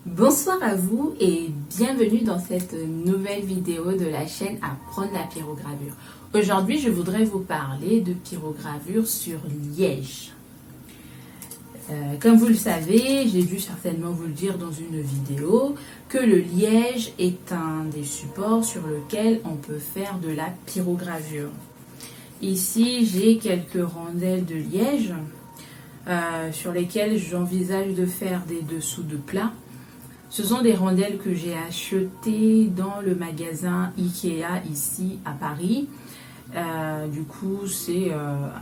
Bonsoir à vous et bienvenue dans cette nouvelle vidéo de la chaîne Apprendre la pyrogravure. Aujourd'hui, je voudrais vous parler de pyrogravure sur liège. Comme vous le savez, j'ai dû certainement vous le dire dans une vidéo, que le liège est un des supports sur lequel on peut faire de la pyrogravure. Ici, j'ai quelques rondelles de liège sur lesquelles j'envisage de faire des dessous de plat. Ce sont des rondelles que j'ai achetées dans le magasin Ikea ici à Paris. Du coup, c'est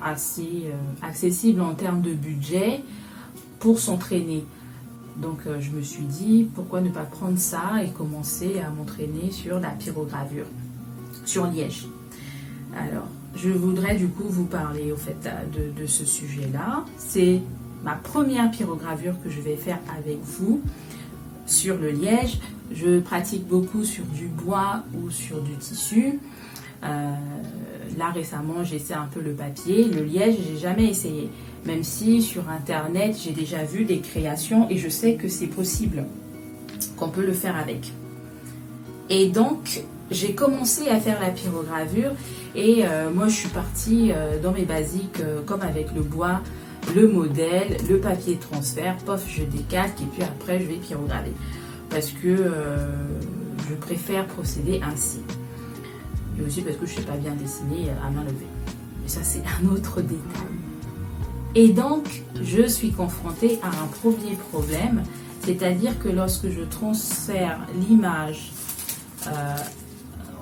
assez accessible en termes de budget pour s'entraîner. Donc, je me suis dit, pourquoi ne pas prendre ça et commencer à m'entraîner sur la pyrogravure, sur liège. Alors, je voudrais du coup vous parler au fait de ce sujet-là. C'est ma première pyrogravure que je vais faire avec vous. Sur le liège, je pratique beaucoup sur du bois ou sur du tissu. Là récemment, j'essaie un peu le papier. Le liège, j'ai jamais essayé. Même si sur internet, j'ai déjà vu des créations et je sais que c'est possible, qu'on peut le faire avec. Et donc, j'ai commencé à faire la pyrogravure et moi, je suis partie dans mes basiques comme avec le bois. Le modèle, le papier de transfert, pof, je décalque et puis après je vais pyrograver. Parce que je préfère procéder ainsi. Et aussi parce que je ne sais pas bien dessiner à main levée. Mais ça c'est un autre détail. Et donc, je suis confrontée à un premier problème. C'est-à-dire que lorsque je transfère l'image,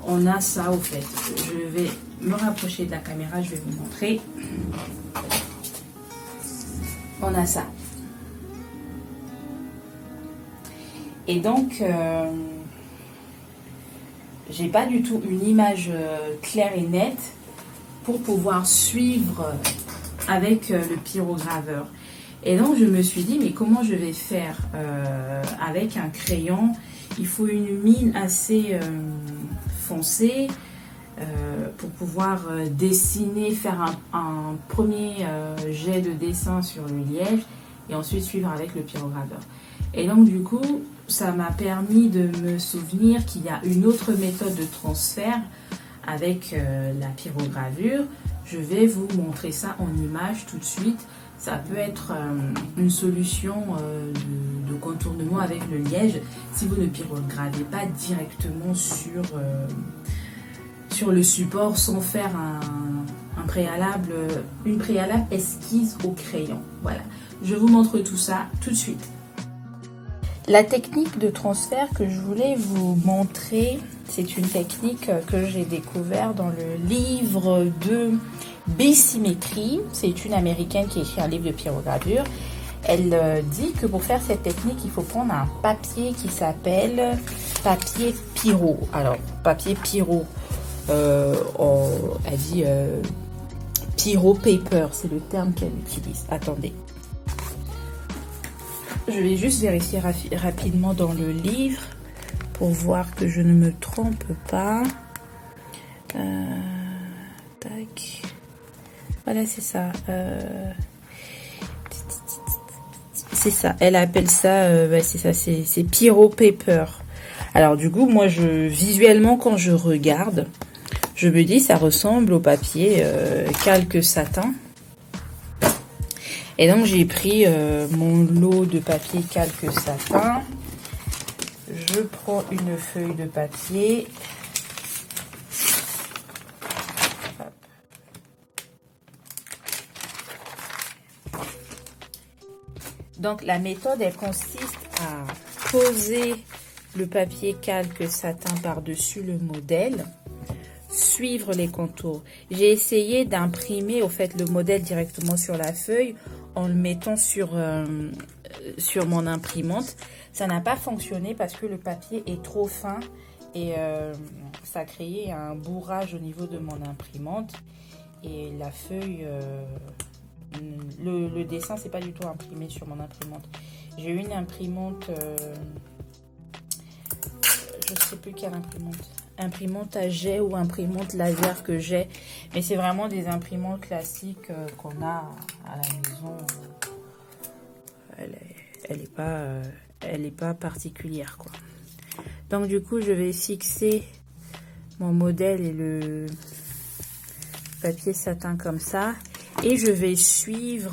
on a ça au fait. Je vais me rapprocher de la caméra, je vais vous montrer. On a ça. Et donc, j'ai pas du tout une image claire et nette pour pouvoir suivre avec le pyrograveur. Et donc, je me suis dit, mais comment je vais faire avec un crayon? Il faut une mine assez foncée pour pouvoir dessiner, faire un premier jet de dessin sur le liège et ensuite suivre avec le pyrograveur. Et donc du coup, ça m'a permis de me souvenir qu'il y a une autre méthode de transfert avec la pyrogravure. Je vais vous montrer ça en image tout de suite. Ça peut être une solution de contournement avec le liège si vous ne pyrogravez pas directement sur le support sans faire une préalable esquisse au crayon. Voilà, je vous montre tout ça tout de suite. La technique de transfert que je voulais vous montrer, c'est une technique que j'ai découverte dans le livre de Bisymétrie. C'est une américaine qui écrit un livre de pyrogravure. Elle dit que pour faire cette technique, il faut prendre un papier qui s'appelle papier pyro. Alors, papier pyro. Elle dit pyro paper, c'est le terme qu'elle utilise. Attendez. Je vais juste vérifier rapidement dans le livre pour voir que je ne me trompe pas. Tac. Voilà, c'est ça. C'est ça. Elle appelle ça, c'est ça, c'est pyro paper. Alors du coup, moi, visuellement, quand je regarde, je me dis, ça ressemble au papier calque satin. Et donc, j'ai pris mon lot de papier calque satin. Je prends une feuille de papier. Donc, la méthode, elle consiste à poser le papier calque satin par-dessus le modèle. Suivre les contours. J'ai essayé d'imprimer au fait le modèle directement sur la feuille en le mettant sur mon imprimante. Ça n'a pas fonctionné parce que le papier est trop fin et ça a créé un bourrage au niveau de mon imprimante et la feuille, le dessin c'est pas du tout imprimé sur mon imprimante. J'ai une imprimante, je sais plus quelle imprimante à jet ou imprimante laser que j'ai, mais c'est vraiment des imprimantes classiques qu'on a à la maison. Elle est elle n'est pas particulière, quoi. Donc du coup, je vais fixer mon modèle et le papier satin comme ça. Et je vais suivre...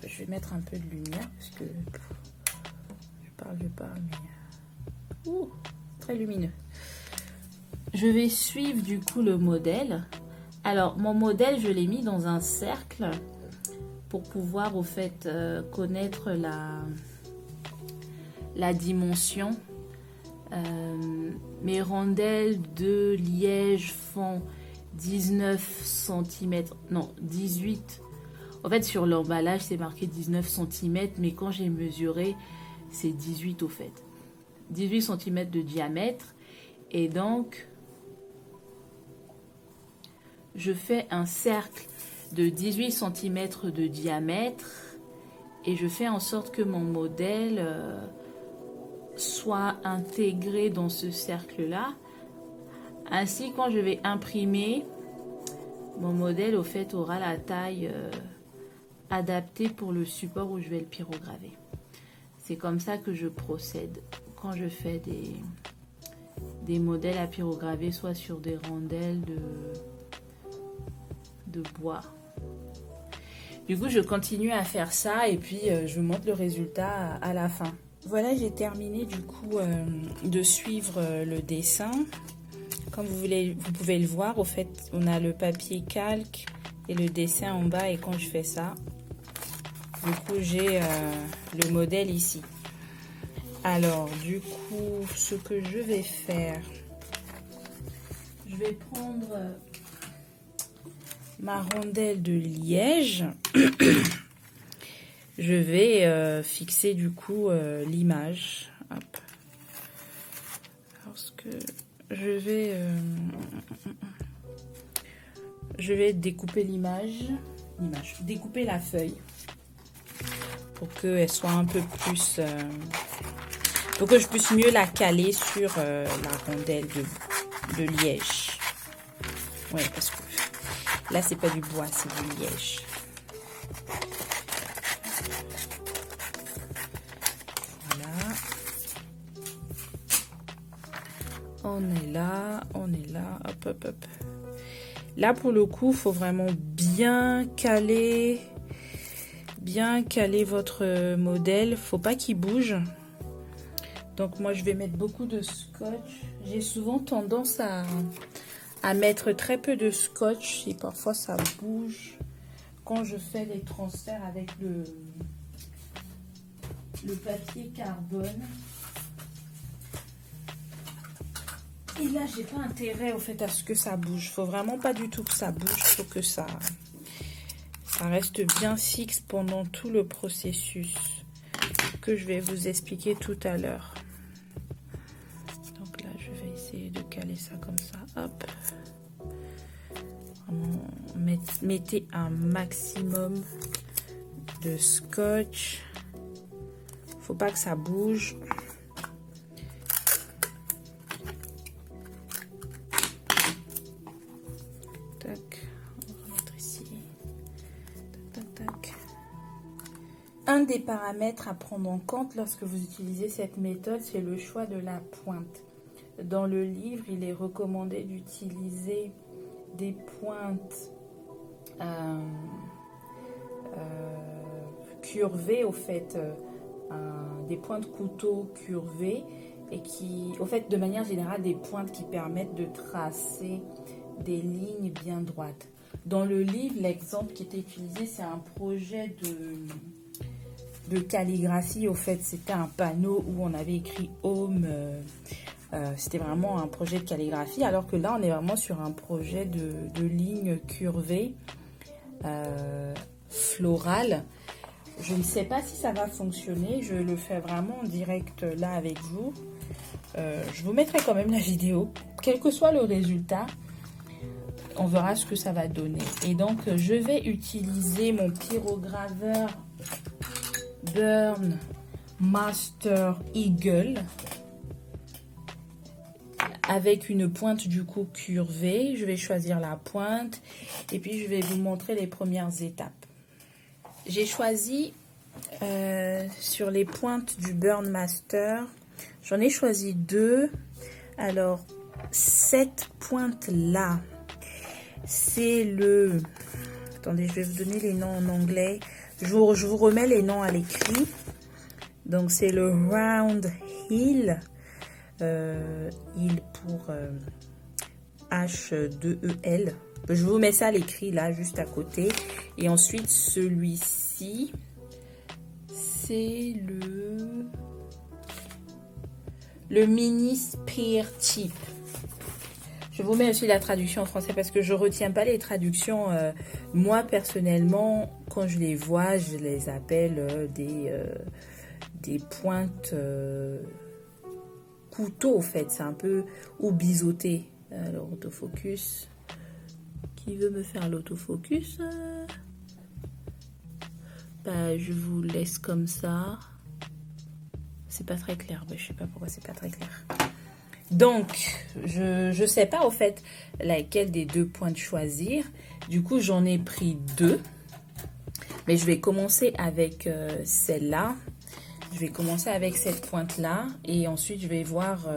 je vais mettre un peu de lumière parce que je parle, mais... très lumineux. Je vais suivre du coup le modèle. Alors, mon modèle, je l'ai mis dans un cercle pour pouvoir au fait connaître la dimension. Mes rondelles de liège font 19 cm, non 18. En fait sur l'emballage c'est marqué 19 cm, mais quand j'ai mesuré c'est 18 au fait. 18 cm de diamètre, et donc je fais un cercle de 18 cm de diamètre et je fais en sorte que mon modèle soit intégré dans ce cercle là. Ainsi, quand je vais imprimer, mon modèle au fait aura la taille adaptée pour le support où je vais le pyrograver. C'est comme ça que je procède quand je fais des modèles à pyrograver, soit sur des rondelles de bois. Du coup, je continue à faire ça et puis je vous montre le résultat à la fin. Voilà, j'ai terminé du coup de suivre le dessin. Comme vous pouvez le voir, au fait, on a le papier calque et le dessin en bas. Et quand je fais ça, du coup, j'ai le modèle ici. Alors, du coup, ce que je vais faire, je vais prendre ma rondelle de liège. Je vais fixer du coup l'image. Hop. Parce que je vais découper découper la feuille pour qu'elle soit un peu plus, pour que je puisse mieux la caler sur la rondelle de liège. Ouais, parce que là c'est pas du bois, c'est du liège. Voilà. On est là, hop, hop, hop. Là, pour le coup, il faut vraiment bien caler votre modèle. Faut pas qu'il bouge. Donc, moi, je vais mettre beaucoup de scotch. J'ai souvent tendance à mettre très peu de scotch et parfois ça bouge quand je fais les transferts avec le papier carbone. Et là, j'ai pas intérêt au fait à ce que ça bouge. Faut vraiment pas du tout que ça bouge. Faut que ça reste bien fixe pendant tout le processus que je vais vous expliquer tout à l'heure. Donc là, je vais essayer de caler ça comme ça. Hop. Vraiment, mettez un maximum de scotch. Faut pas que ça bouge. Un des paramètres à prendre en compte lorsque vous utilisez cette méthode, c'est le choix de la pointe. Dans le livre, il est recommandé d'utiliser des pointes curvées, au fait, des pointes couteau curvées, et qui, au fait, de manière générale, des pointes qui permettent de tracer des lignes bien droites. Dans le livre, l'exemple qui était utilisé, c'est un projet de calligraphie. Au fait, c'était un panneau où on avait écrit home. C'était vraiment un projet de calligraphie, alors que là on est vraiment sur un projet de lignes curvées florales. Je ne sais pas si ça va fonctionner. Je le fais vraiment en direct là avec vous. Je vous mettrai quand même la vidéo, quel que soit le résultat. On verra ce que ça va donner. Et donc je vais utiliser mon pyrograveur Burn Master Eagle avec une pointe du coup curvée. Je vais choisir la pointe et puis je vais vous montrer les premières étapes. J'ai choisi sur les pointes du Burn Master, j'en ai choisi 2. Alors, cette pointe-là, c'est le... Attendez, je vais vous donner les noms en anglais. Je vous remets les noms à l'écrit. Donc, c'est le Round Heel. Heel pour H2EL. Je vous mets ça à l'écrit, là, juste à côté. Et ensuite, celui-ci, c'est le Mini Spear Tip. Je vous mets aussi la traduction en français parce que je ne retiens pas les traductions. Moi, personnellement, quand je les vois, je les appelle des pointes couteau, en fait. C'est un peu ou biseauté. Alors, autofocus. Qui veut me faire l'autofocus? Bah, je vous laisse comme ça. C'est pas très clair. Bah, je sais pas pourquoi c'est pas très clair. Donc, je sais pas au fait laquelle des 2 pointes choisir. Du coup, j'en ai pris 2. Mais je vais commencer avec celle-là. Je vais commencer avec cette pointe-là. Et ensuite, je vais voir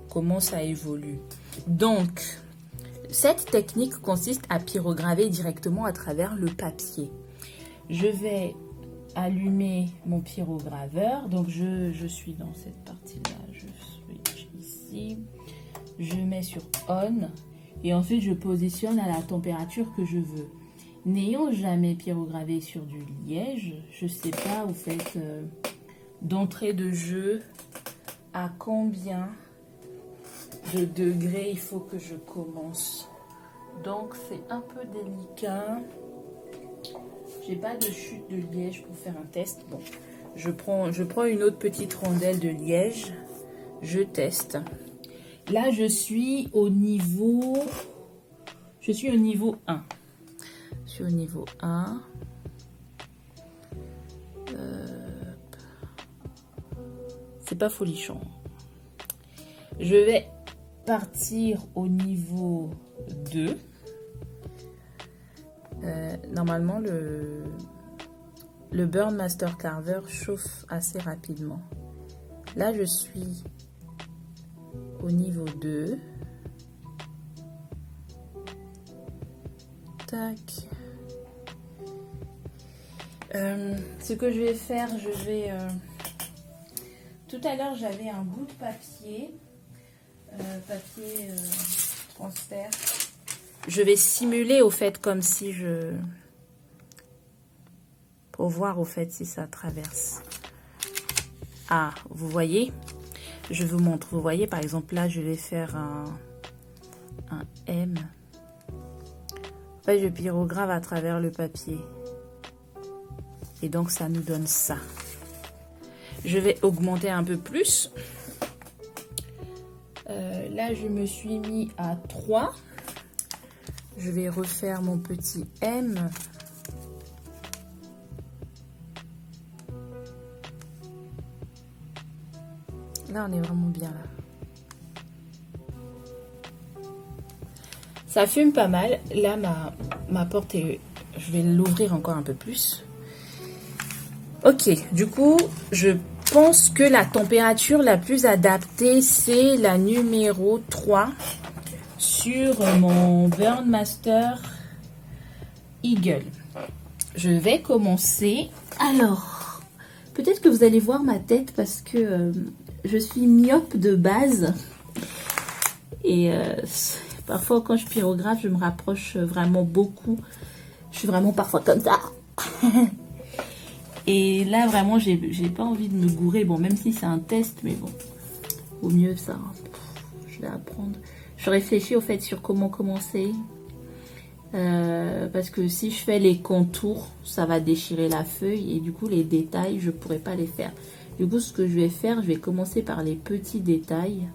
comment ça évolue. Donc, cette technique consiste à pyrograver directement à travers le papier. Je vais allumer mon pyrograveur. Donc, je suis dans cette partie-là. Je switch ici. Je mets sur On. Et ensuite, je positionne à la température que je veux. N'ayant jamais pyrogravé sur du liège, je ne sais pas, au fait, d'entrée de jeu, à combien de degrés il faut que je commence. Donc, c'est un peu délicat. J'ai pas de chute de liège pour faire un test. Bon, je prends une autre petite rondelle de liège. Je teste. Là, je suis au niveau 1. Je suis au niveau 1. C'est pas folichon. Je vais partir au niveau 2. Normalement, le Burn Master Carver chauffe assez rapidement. Là, je suis au niveau 2. Tac. Ce que je vais faire, tout à l'heure, j'avais un bout de papier. Papier transfert. Je vais simuler au fait comme si pour voir au fait si ça traverse. Ah, vous voyez? Je vous montre. Vous voyez, par exemple, là, je vais faire un M. En fait, je pyrograve à travers le papier. Et donc, ça nous donne ça. Je vais augmenter un peu plus. Là, je me suis mis à 3. Je vais refaire mon petit M. Là, on est vraiment bien là. Ça fume pas mal. Là, ma porte est... Je vais l'ouvrir encore un peu plus. Ok, du coup, je pense que la température la plus adaptée, c'est la numéro 3 sur mon Burn Master Eagle. Je vais commencer. Alors, peut-être que vous allez voir ma tête parce que je suis myope de base. Et parfois, quand je pyrographe, je me rapproche vraiment beaucoup. Je suis vraiment parfois comme ça. Et là, vraiment, j'ai pas envie de me gourer. Bon, même si c'est un test, mais bon, au mieux ça. Je vais apprendre. Je réfléchis au fait sur comment commencer. Parce que si je fais les contours, ça va déchirer la feuille. Et du coup, les détails, je pourrais pas les faire. Du coup, ce que je vais faire, je vais commencer par les petits détails.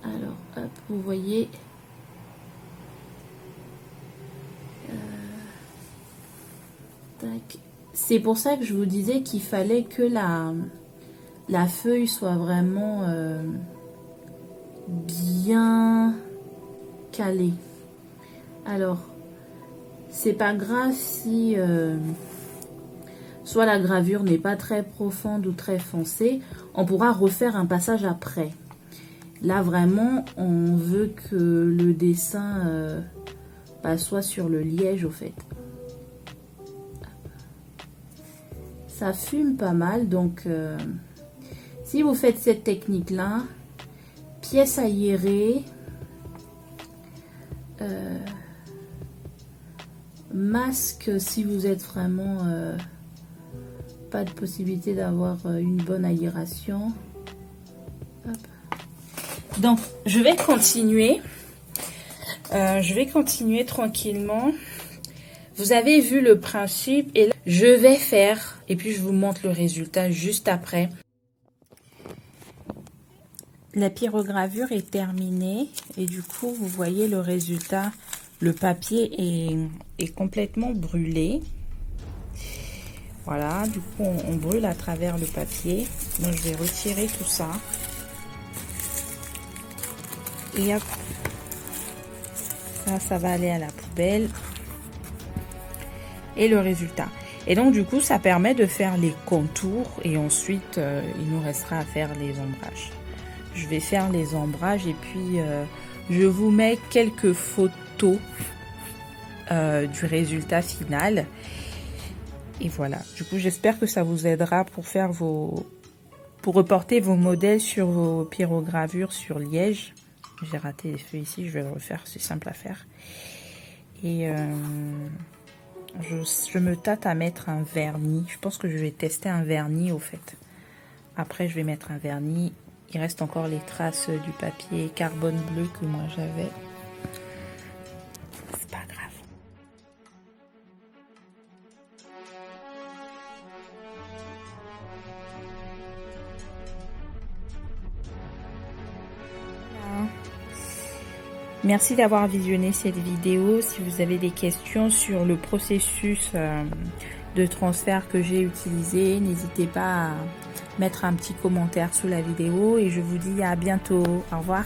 Alors, hop, vous voyez... tac. C'est pour ça que je vous disais qu'il fallait que la feuille soit vraiment bien calée. Alors, c'est pas grave si soit la gravure n'est pas très profonde ou très foncée, on pourra refaire un passage après. Là, vraiment, on veut que le dessin soit sur le liège, au fait. Ça fume pas mal, donc si vous faites cette technique-là, pièce aérée, masque si vous êtes vraiment pas de possibilité d'avoir une bonne aération. Hop. Donc je vais continuer tranquillement. Vous avez vu le principe et là, je vais faire et puis je vous montre le résultat juste après. La pyrogravure est terminée et du coup vous voyez le résultat. Le papier est complètement brûlé. Voilà, du coup on brûle à travers le papier. Donc je vais retirer tout ça. Et hop, ça va aller à la poubelle. Et le résultat. Et donc du coup ça permet de faire les contours et ensuite il nous restera à faire les ombrages. Je vais faire les ombrages et puis je vous mets quelques photos du résultat final. Et voilà, du coup j'espère que ça vous aidera pour faire pour reporter vos modèles sur vos pyrogravures sur liège. J'ai raté les feux ici, je vais le refaire, c'est simple à faire. Et je me tâte à mettre un vernis. Je pense que je vais tester un vernis au fait. Après je vais mettre un vernis. Il reste encore les traces du papier carbone bleu que moi j'avais. C'est pas grave. Voilà. Merci d'avoir visionné cette vidéo. Si vous avez des questions sur le processus de transfert que j'ai utilisé, n'hésitez pas à mettre un petit commentaire sous la vidéo et je vous dis à bientôt. Au revoir.